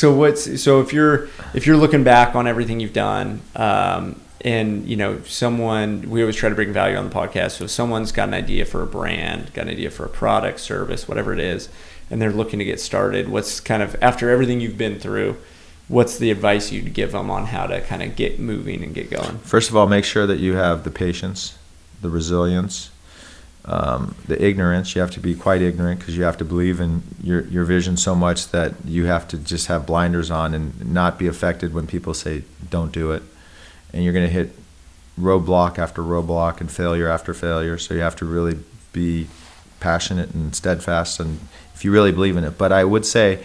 So if you're looking back on everything you've done, and we always try to bring value on the podcast. So if someone's got an idea for a brand, got an idea for a product, service, whatever it is, and they're looking to get started, what's kind of, after everything you've been through, what's the advice you'd give them on how to kind of get moving and get going? First of all, make sure that you have the patience, the resilience, the ignorance. You have to be quite ignorant because you have to believe in your vision so much that you have to just have blinders on and not be affected when people say don't do it. And you're going to hit roadblock after roadblock and failure after failure. So you have to really be passionate and steadfast, and if you really believe in it. But I would say,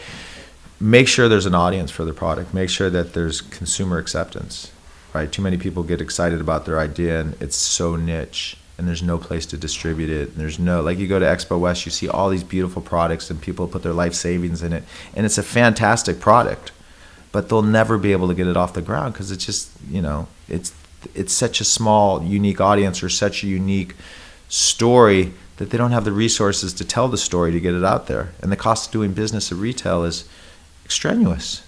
make sure there's an audience for the product. Make sure that there's consumer acceptance, right? Too many people get excited about their idea and it's so niche and there's no place to distribute it. And there's no, like you go to Expo West, you see all these beautiful products and people put their life savings in it. And it's a fantastic product, but they'll never be able to get it off the ground because it's just, it's such a small, unique audience or such a unique story that they don't have the resources to tell the story to get it out there. And the cost of doing business at retail is extraneous.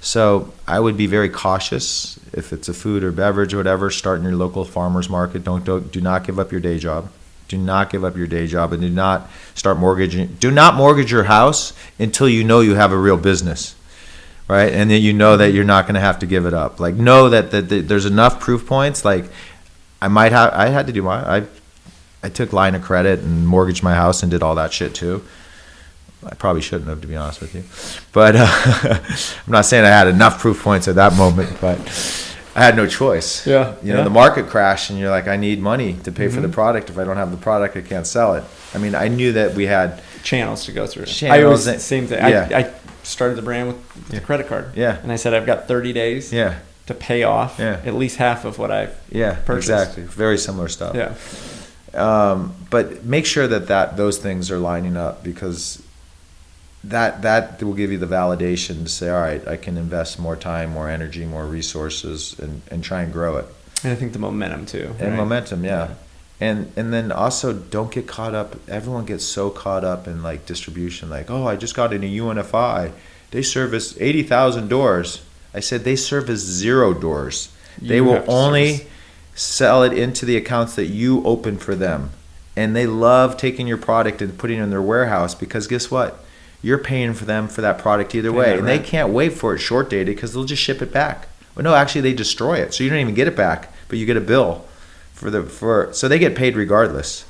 So I would be very cautious if it's a food or beverage or whatever. Start in your local farmers market. Do not give up your day job. Do not give up your day job, and do not start mortgaging. Do not mortgage your house until you know you have a real business, right? And then you know that you're not going to have to give it up. Like, know that there's enough proof points. Like, I had to do I took line of credit and mortgaged my house and did all that shit too. I probably shouldn't have, to be honest with you. But I'm not saying I had enough proof points at that moment, but I had no choice. Yeah. The market crashed and you're like, I need money to pay for the product. If I don't have the product, I can't sell it. I mean, I knew that we had channels to go through. Same thing. Yeah. I started the brand with the credit card. Yeah. And I said, I've got 30 days to pay off at least half of what I've purchased. Exactly. Very similar stuff. Yeah. But make sure that those things are lining up, because that will give you the validation to say, all right, I can invest more time, more energy, more resources, and try and grow it. And I think the momentum too. And right? momentum, yeah. And then also don't get caught up. Everyone gets so caught up in like distribution, like, oh, I just got in a UNFI. They service 80,000 doors. I said they service 0 doors. They will only sell it into the accounts that you open for them. And they love taking your product and putting it in their warehouse, because guess what? You're paying for them for that product either way. And they can't wait for it short dated, because they'll just ship it back. Well, no, actually they destroy it. So you don't even get it back, but you get a bill so they get paid regardless.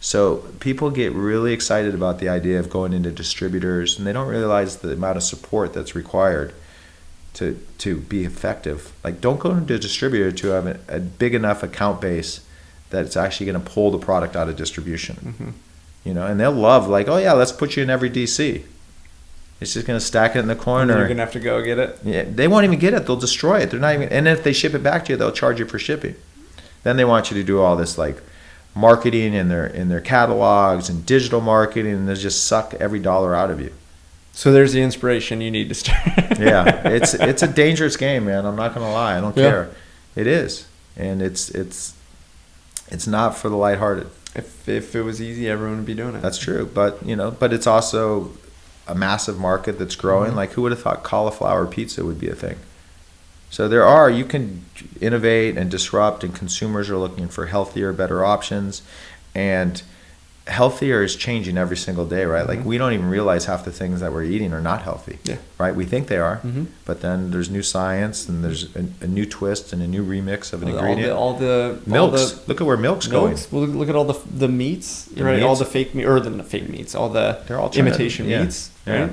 So people get really excited about the idea of going into distributors, and they don't realize the amount of support that's required to be effective. Like, don't go into a distributor to have a big enough account base that it's actually going to pull the product out of distribution. Mm-hmm. And they'll love, like, oh yeah, let's put you in every DC. It's just going to stack it in the corner. And you're going to have to go get it. Yeah, they won't even get it. They'll destroy it. They're not even. And if they ship it back to you, they'll charge you for shipping. Then they want you to do all this like marketing in their catalogs and digital marketing, and they just suck every dollar out of you. So there's the inspiration you need to start. Yeah, it's a dangerous game, man. I'm not going to lie. I don't care. It is, and it's not for the lighthearted. If it was easy, everyone would be doing it. That's true, but it's also a massive market that's growing. Mm-hmm. Like, who would have thought cauliflower pizza would be a thing? So you can innovate and disrupt, and consumers are looking for healthier, better options, and healthier is changing every single day, right? Mm-hmm. Like, we don't even realize half the things that we're eating are not healthy, right? We think they are, but then there's new science, and there's a new twist and a new remix of an ingredient. All the milks. Look at where milk's going. Well, look at all the meats, right? Meats. All the fake meat, or the fake meats, all the imitation meats, right?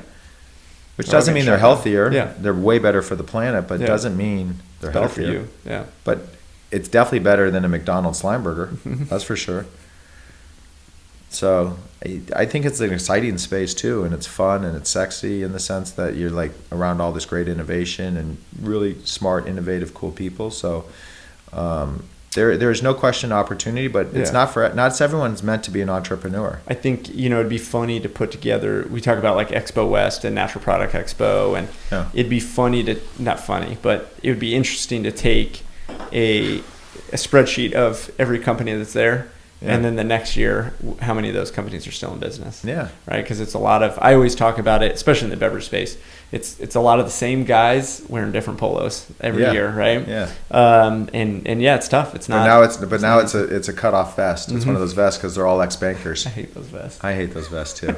Which doesn't mean they're healthier. Yeah. They're way better for the planet, but doesn't mean they're healthier. Better for you. Yeah. But it's definitely better than a McDonald's slime burger. That's for sure. So I think it's an exciting space too, and it's fun and it's sexy in the sense that you're like around all this great innovation and really smart, innovative, cool people. So there's no question opportunity, but it's not everyone's meant to be an entrepreneur. I think it'd be funny to put together. We talk about like Expo West and Natural Product Expo, and it'd be not funny, but it would be interesting to take a spreadsheet of every company that's there Yeah. And then the next year, how many of those companies are still in business? Yeah. Right. Because it's a lot of, I always talk about it, especially in the beverage space. It's a lot of the same guys wearing different polos every year. Right. Yeah. And yeah, it's tough. It's not. But now it's a cutoff vest. It's one of those vests because they're all ex-bankers. I hate those vests. I hate those vests too.